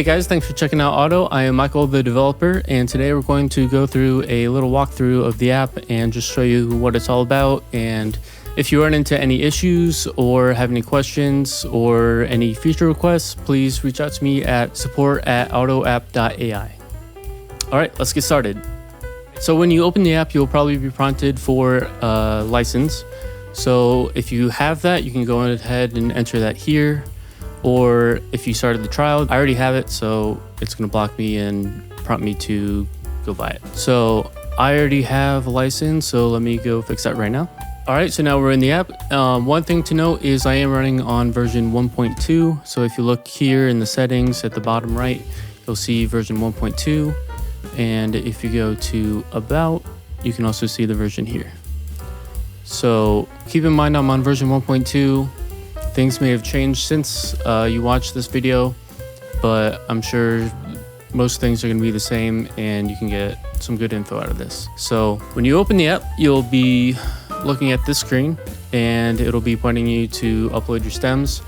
Hey guys, thanks for checking out Otto. I am Michael, the developer, and today we're going to go through a little walkthrough of the app and just show you what it's all about. And if you run into any issues or have any questions or any feature requests, please reach out to me at support@autoapp.ai. All right, let's get started. So when you open the app, you'll probably be prompted for a license. So if you have that, you can go ahead and enter that here. Or if you started the trial, I already have it, so it's gonna block me and prompt me to go buy it. So I already have a license, so let me go fix that right now. All right, so now we're in the app. One thing to note is I am running on version 1.2. So if you look here in the settings at the bottom right, you'll see version 1.2. And if you go to About, you can also see the version here. So keep in mind I'm on version 1.2. Things may have changed since you watched this video, but I'm sure most things are going to be the same and you can get some good info out of this. So when you open the app, you'll be looking at this screen and it'll be pointing you to upload your stems.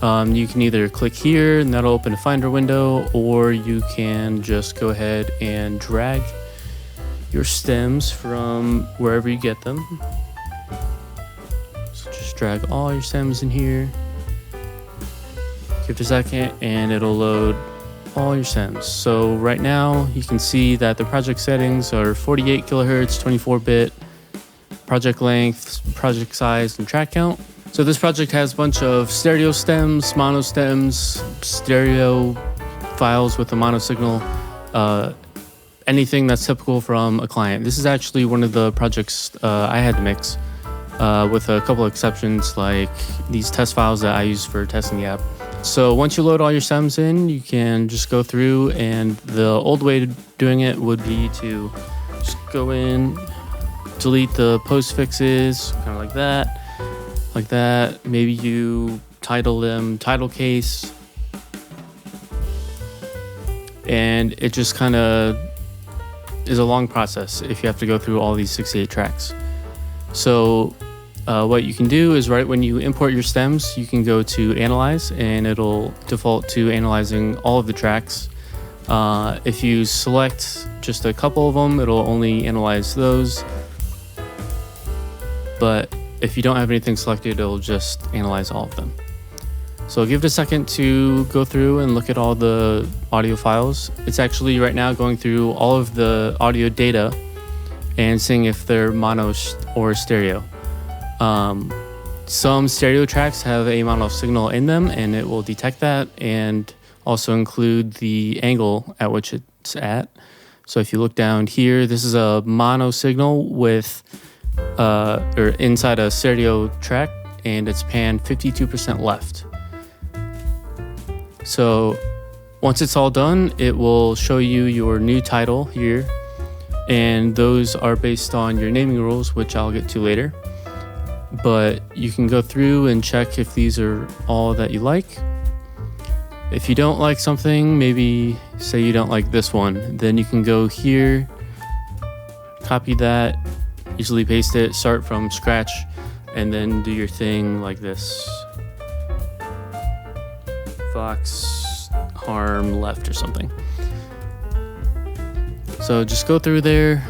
You can either click here and that'll open a Finder window, or you can just go ahead and drag your stems from wherever you get them. Drag all your stems in here, give it a second, and it'll load all your stems. So right now you can see that the project settings are 48 kilohertz, 24-bit, project length, project size, and track count. So this project has a bunch of stereo stems, mono stems, stereo files with a mono signal, anything that's typical from a client. This is actually one of the projects I had to mix. With a couple of exceptions, like these test files that I use for testing the app. So once you load all your stems in, you can just go through, and the old way of doing it would be to just go in, delete the postfixes, kind of like that. Maybe you title them title case, and it just kind of is a long process if you have to go through all these 68 tracks. So what you can do is, right when you import your stems, you can go to Analyze, and it'll default to analyzing all of the tracks. If you select just a couple of them, it'll only analyze those. But if you don't have anything selected, it'll just analyze all of them. So give it a second to go through and look at all the audio files. It's actually right now going through all of the audio data and seeing if they're mono or stereo. Some stereo tracks have a mono signal in them, and it will detect that and also include the angle at which it's at. So if you look down here, this is a mono signal with or inside a stereo track, and it's panned 52% left. So once it's all done, it will show you your new title here. And those are based on your naming rules, which I'll get to later. But you can go through and check if these are all that you like. If you don't like something, maybe say you don't like this one, then you can go here, copy that, easily paste it, start from scratch, and then do your thing like this. Fox harm left or something. So just go through there.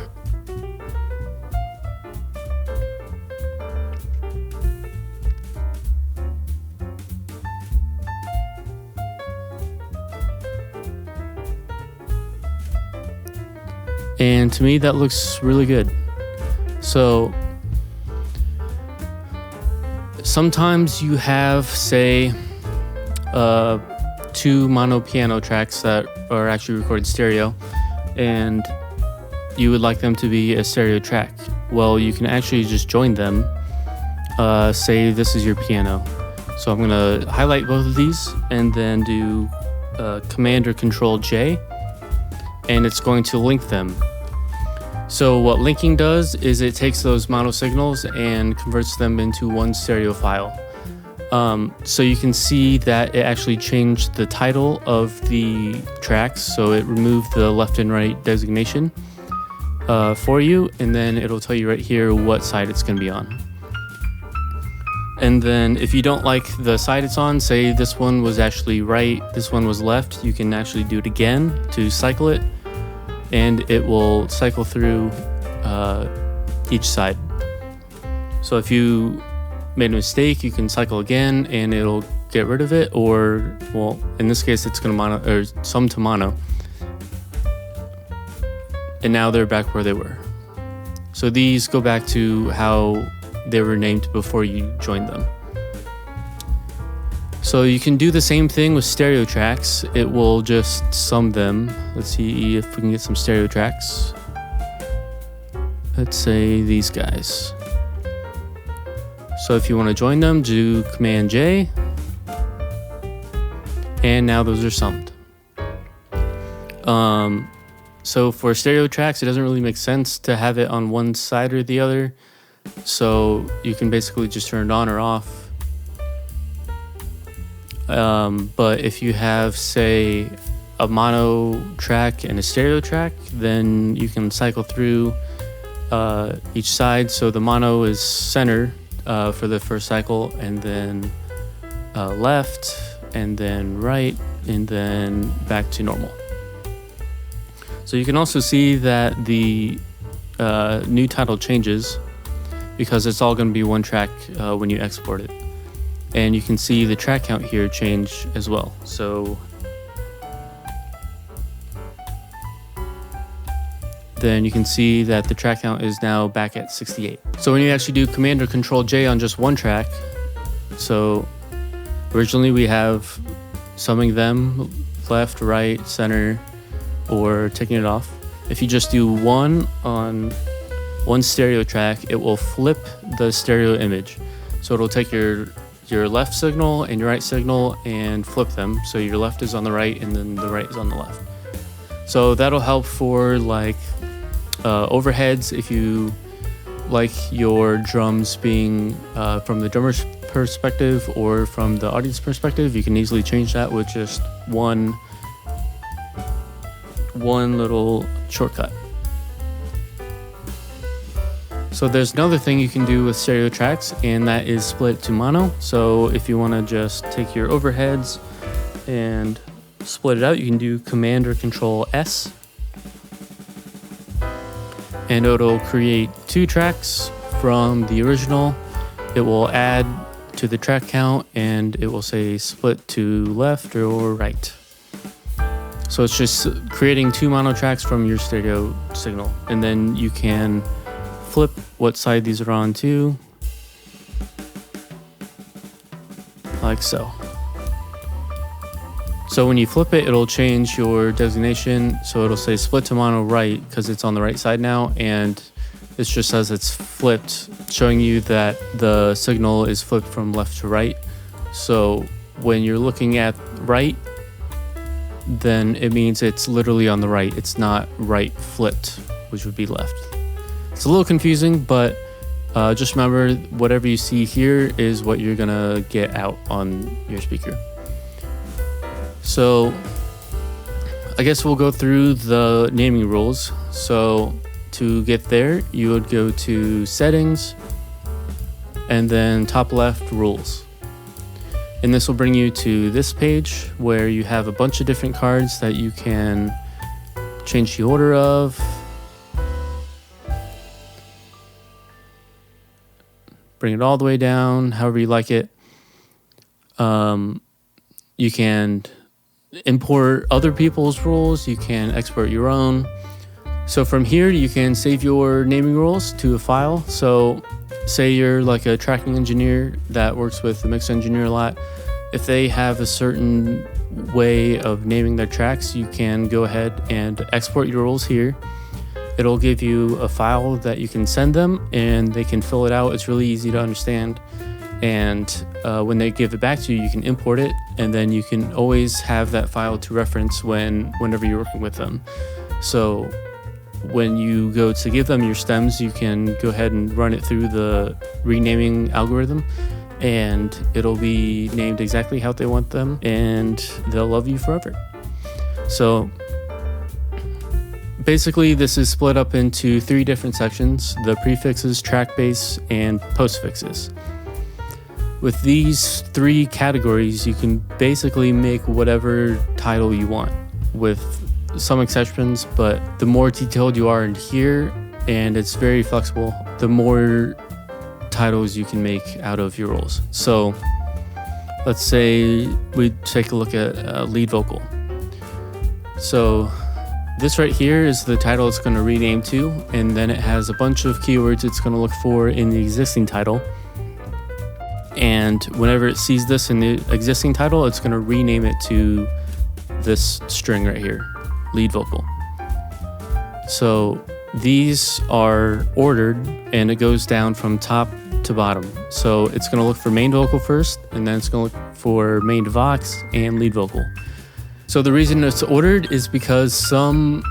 And to me, that looks really good. So sometimes you have, say, two mono piano tracks that are actually recorded stereo, and you would like them to be a stereo track. Well, you can actually just join them. Say this is your piano. So I'm gonna highlight both of these and then do Command or Control J, and it's going to link them. So what linking does is it takes those mono signals and converts them into one stereo file. So you can see that it actually changed the title of the tracks. So it removed the left and right designation for you, and then it'll tell you right here what side it's going to be on. And then if you don't like the side it's on, say this one was actually right, this one was left, you can actually do it again to cycle it, and it will cycle through each side. So if you made a mistake, you can cycle again and it'll get rid of it, or, well, in this case it's going to mono, or sum to mono. And now they're back where they were. So these go back to how they were named before you joined them. So you can do the same thing with stereo tracks. It will just sum them. Let's see if we can get some stereo tracks. Let's say these guys. So if you want to join them, do Command J. And now those are summed. So for stereo tracks, it doesn't really make sense to have it on one side or the other. So you can basically just turn it on or off. But if you have, say, a mono track and a stereo track, then you can cycle through each side. So the mono is center for the first cycle, and then left, and then right, and then back to normal. So you can also see that the new title changes, because it's all going to be one track when you export it. And you can see the track count here change as well. So then you can see that the track count is now back at 68. So when you actually do Command or Control J on just one track, so originally we have summing them left, right, center, or taking it off. If you just do one on one stereo track, it will flip the stereo image. So it'll take your left signal and your right signal and flip them. So your left is on the right and then the right is on the left. So that'll help for like overheads. If you like your drums being from the drummer's perspective or from the audience perspective, you can easily change that with just one little shortcut. So there's another thing you can do with stereo tracks, and that is split to mono. So if you want to just take your overheads and split it out, you can do Command or Control S. And it'll create two tracks from the original. It will add to the track count, and it will say split to left or right. So it's just creating two mono tracks from your stereo signal, and then you can flip what side these are on to, like so. So when you flip it, it'll change your designation. So it'll say split to mono right because it's on the right side now, and it just says it's flipped, showing you that the signal is flipped from left to right. So when you're looking at right, then it means it's literally on the right. It's not right flipped, which would be left. It's a little confusing, but just remember, whatever you see here is what you're gonna get out on your speaker. So I guess we'll go through the naming rules. So to get there, you would go to Settings, and then top left, Rules. And this will bring you to this page where you have a bunch of different cards that you can change the order of. Bring it all the way down, however you like it. You can import other people's rules. You can export your own. So from here, you can save your naming rules to a file. So say you're like a tracking engineer that works with the mix engineer a lot. If they have a certain way of naming their tracks, you can go ahead and export your rules here. It'll give you a file that you can send them, and they can fill it out. It's really easy to understand. And when they give it back to you, you can import it, and then you can always have that file to reference whenever you're working with them. So when you go to give them your stems, you can go ahead and run it through the renaming algorithm, and it'll be named exactly how they want them, and they'll love you forever. So basically, this is split up into three different sections: the prefixes, track base, and postfixes. with these 3 categories, you can basically make whatever title you want, with some exceptions, but the more detailed you are in here, and it's very flexible, the more titles you can make out of your roles. So let's say we take a look at lead vocal. So this right here is the title it's going to rename to, and then it has a bunch of keywords it's going to look for in the existing title. And whenever it sees this in the existing title, it's going to rename it to this string right here, lead vocal. So these are ordered, and it goes down from top to bottom. So it's going to look for main vocal first, and then it's going to look for main vox and lead vocal. So the reason it's ordered is because some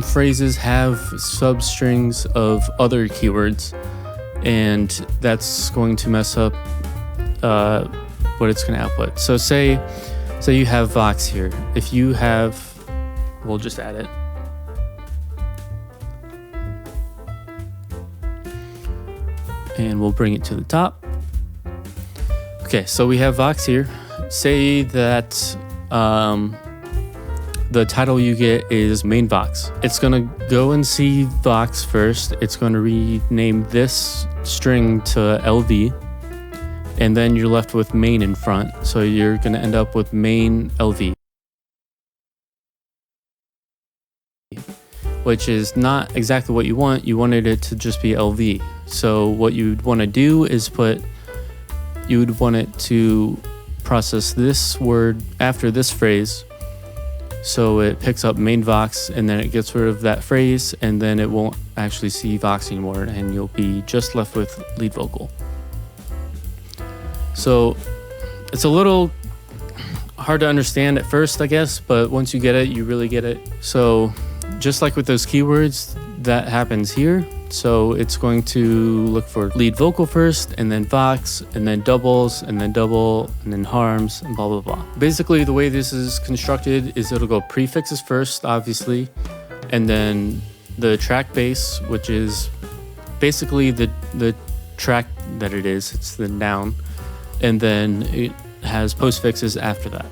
phrases have substrings of other keywords, and that's going to mess up what it's going to output. So say you have vox here. If you have, we'll just add it. And we'll bring it to the top. Okay, so we have vox here. Say that the title you get is main vox. It's gonna go and see vox first. It's gonna rename this string to LV, and then you're left with main in front. So you're gonna end up with main LV, which is not exactly what you want. You wanted it to just be LV. So what you'd want to do is you would want it to process this word after this phrase, so it picks up main vox, and then it gets rid of that phrase, and then it won't actually see vox anymore, and you'll be just left with lead vocal. So it's a little hard to understand at first, I guess, but once you get it, you really get it. So just like with those keywords, that happens here. So it's going to look for lead vocal first, and then vox, and then doubles, and then double, and then harms, and blah, blah, blah. Basically, the way this is constructed is it'll go prefixes first, obviously, and then the track base, which is basically the track that it is. It's the noun. And then it has postfixes after that.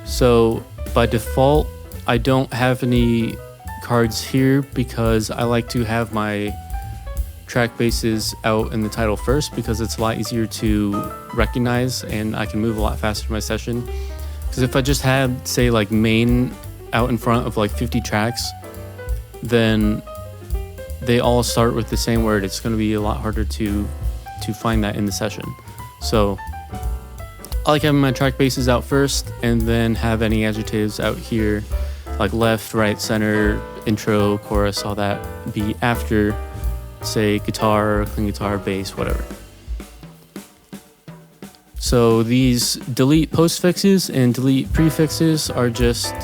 So by default, I don't have any cards here because I like to have my track bases out in the title first, because it's a lot easier to recognize and I can move a lot faster in my session. Because if I just had, say, like main out in front of like 50 tracks, then they all start with the same word. It's going to be a lot harder to find that in the session. So I like having my track bases out first, and then have any adjectives out here, like left, right, center, intro, chorus, all that, be after, say, guitar, clean guitar, bass, whatever. So these delete postfixes and delete prefixes are just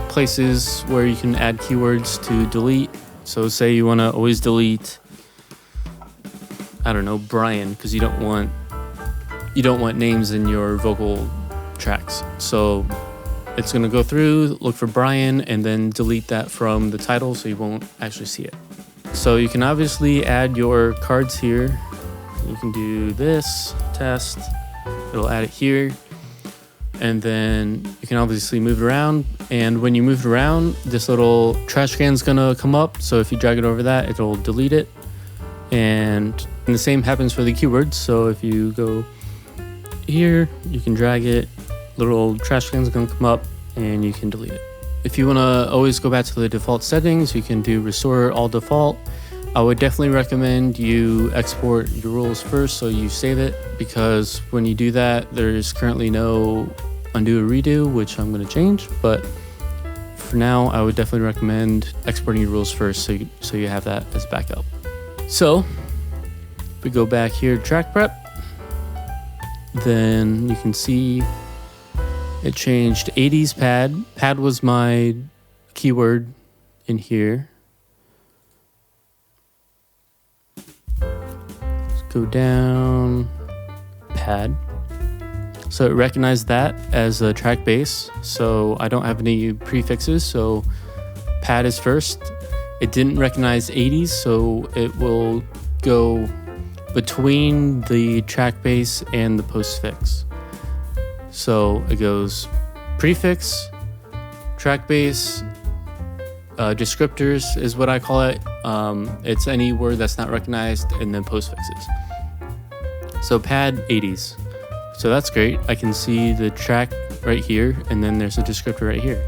places where you can add keywords to delete. So say you want to always delete, I don't know, Brian, because you don't want names in your vocal tracks. So it's going to go through, look for Brian, and then delete that from the title so you won't actually see it. So you can obviously add your cards here. You can do this, test, it'll add it here. And then you can obviously move it around. And when you move it around, this little trash can is going to come up. So if you drag it over that, it'll delete it. And the same happens for the keywords. So if you go here, you can drag it, little trash can is going to come up, and you can delete it. If you want to always go back to the default settings, you can do restore all default. I would definitely recommend you export your rules first so you save it, because when you do that, there's currently no undo or redo, which I'm going to change. But for now, I would definitely recommend exporting your rules first so you have that as backup. So if we go back here to track prep, then you can see it changed 80s pad. Pad was my keyword in here. Let's go down, pad. So it recognized that as a track base. So I don't have any prefixes, so pad is first. It didn't recognize 80s, so it will go between the track base and the postfix. So it goes prefix, track base, descriptors is what I call it. It's any word that's not recognized, and then postfixes. So pad 80s. So that's great. I can see the track right here, and then there's a descriptor right here.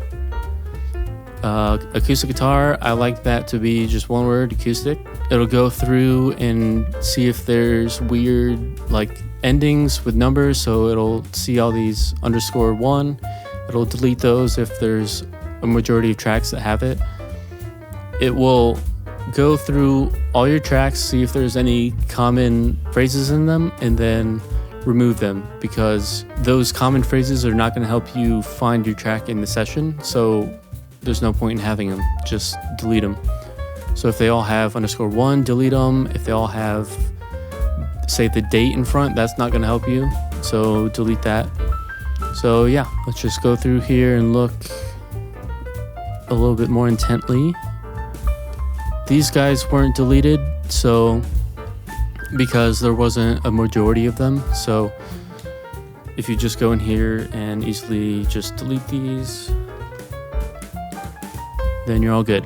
Acoustic guitar, I like that to be just one word, acoustic. It'll go through and see if there's weird like endings with numbers, so it'll see all these _1. It'll delete those if there's a majority of tracks that have it. It will go through all your tracks, see if there's any common phrases in them, and then remove them, because those common phrases are not going to help you find your track in the session, so there's no point in having them. Just delete them. So if they all have _1, delete them. If they all have, say, the date in front, that's not going to help you, so delete that. So yeah, let's just go through here and look a little bit more intently. These guys weren't deleted, so because there wasn't a majority of them. So if you just go in here and easily just delete these, then you're all good.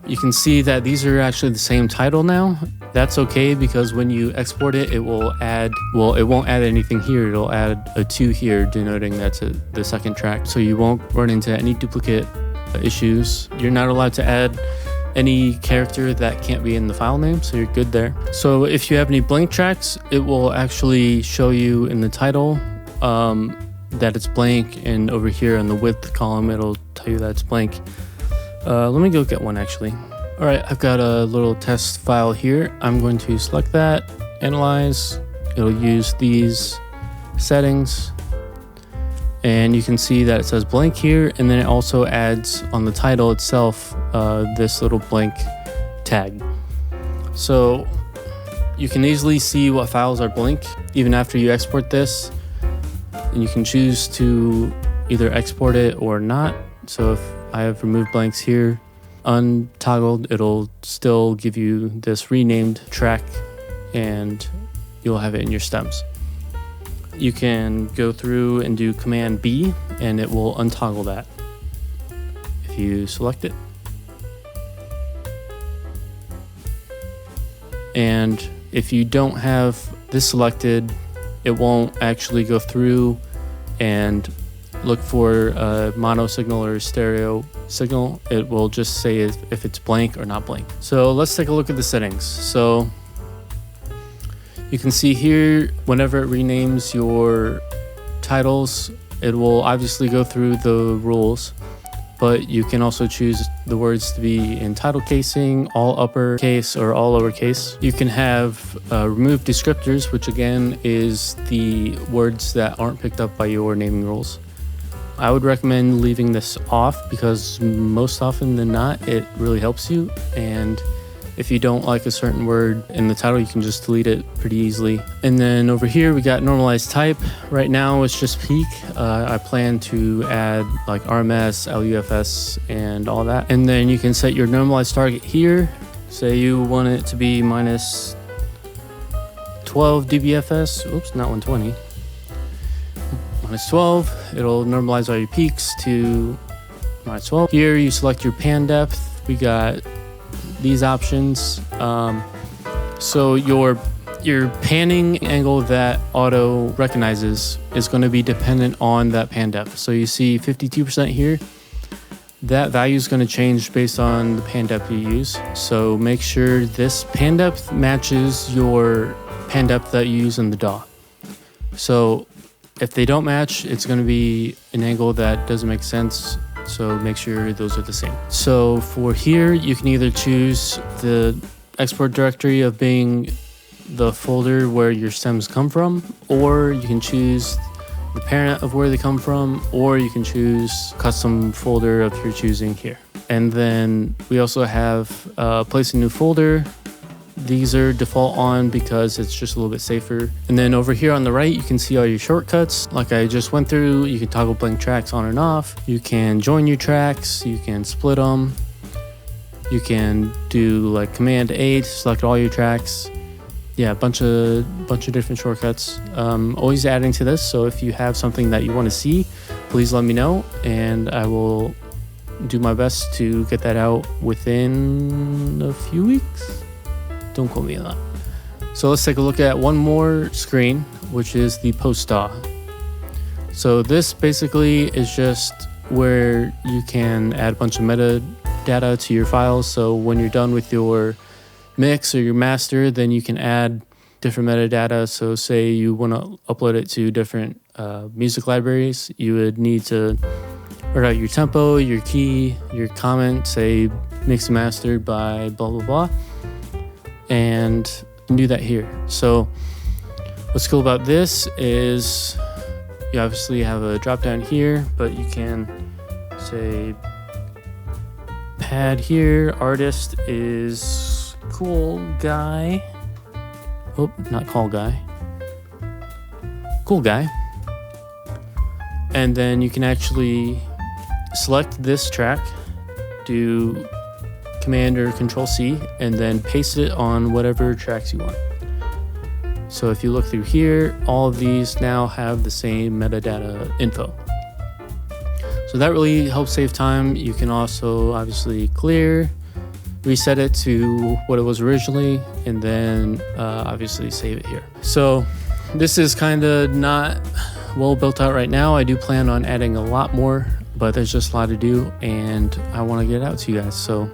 You can see that these are actually the same title now. That's okay, because when you export it, it will add, well, it won't add anything here. It'll add a 2 here, denoting that's the second track. So you won't run into any duplicate issues. You're not allowed to add any character that can't be in the file name, so you're good there. So if you have any blank tracks, it will actually show you in the title that it's blank, and over here on the width column, it'll tell you that it's blank. Let me go get one actually. All right, I've got a little test file here. I'm going to select that, analyze. It'll use these settings, and you can see that it says blank here, and then it also adds on the title itself this little blank tag. So you can easily see what files are blank even after you export this, and you can choose to either export it or not. So if I have removed blanks here, untoggled, it'll still give you this renamed track, and you'll have it in your stems. You can go through and do Command B, and it will untoggle that if you select it. And if you don't have this selected, it won't actually go through and look for a mono signal or stereo signal. It will just say if it's blank or not blank. So let's take a look at the settings. So you can see here, whenever it renames your titles, it will obviously go through the rules, but you can also choose the words to be in title casing, all uppercase or all lowercase. You can have remove descriptors, which again is the words that aren't picked up by your naming rules. I would recommend leaving this off, because most often than not, it really helps you. And if you don't like a certain word in the title, you can just delete it pretty easily. And then over here, we got normalized type. Right now, it's just peak. I plan to add like RMS, LUFS, and all that. And then you can set your normalized target here. Say you want it to be minus 12 dBFS. Oops, not 120. Minus 12, it'll normalize all your peaks to minus 12. Here you select your pan depth. We got these options. So your panning angle that Otto recognizes is going to be dependent on that pan depth. So you see 52% here. That value is going to change based on the pan depth you use. So make sure this pan depth matches your pan depth that you use in the DAW. So if they don't match, it's going to be an angle that doesn't make sense. So make sure those are the same. So for here, you can either choose the export directory of being the folder where your stems come from, or you can choose the parent of where they come from, or you can choose custom folder of your choosing here. And then we also have place a new folder. These are default on because it's just a little bit safer. And then over here on the right, you can see all your shortcuts. Like I just went through, you can toggle blank tracks on and off. You can join your tracks, you can split them. You can do like Command A to select all your tracks. yeah, a bunch of different shortcuts. Always adding to this. So if you have something that you want to see, please let me know, and I will do my best to get that out within a few weeks. Don't quote me on that. So let's take a look at one more screen, which is the post DAW. So this basically is just where you can add a bunch of metadata to your files. So when you're done with your mix or your master, then you can add different metadata. So say you want to upload it to different music libraries, you would need to write out your tempo, your key, your comment, say mixed and mastered by blah, blah, blah, and do that here. So what's cool about this is you obviously have a drop down here, but you can say pad here, artist is cool guy. Oh, not call guy. Cool guy. And then you can actually select this track, do Command or Control C, and then paste it on whatever tracks you want. So if you look through here, all of these now have the same metadata info. So that really helps save time. You can also obviously clear, reset it to what it was originally, and then obviously save it here. So this is kind of not well built out right now. I do plan on adding a lot more, but there's just a lot to do, and I want to get it out to you guys. So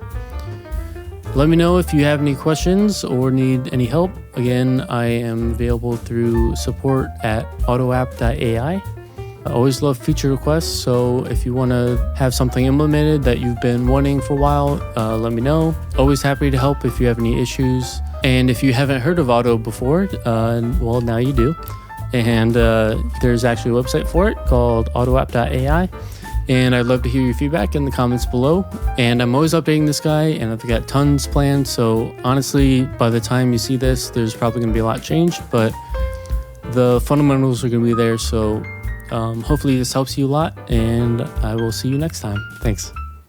let me know if you have any questions or need any help. Again, I am available through support at ottoapp.ai. I always love feature requests, so if you want to have something implemented that you've been wanting for a while, let me know. Always happy to help if you have any issues. And if you haven't heard of Otto before, well, now you do. And there's actually a website for it called ottoapp.ai. And I'd love to hear your feedback in the comments below. And I'm always updating this guy, and I've got tons planned. So honestly, by the time you see this, there's probably going to be a lot changed, but the fundamentals are going to be there. So hopefully this helps you a lot, and I will see you next time. Thanks.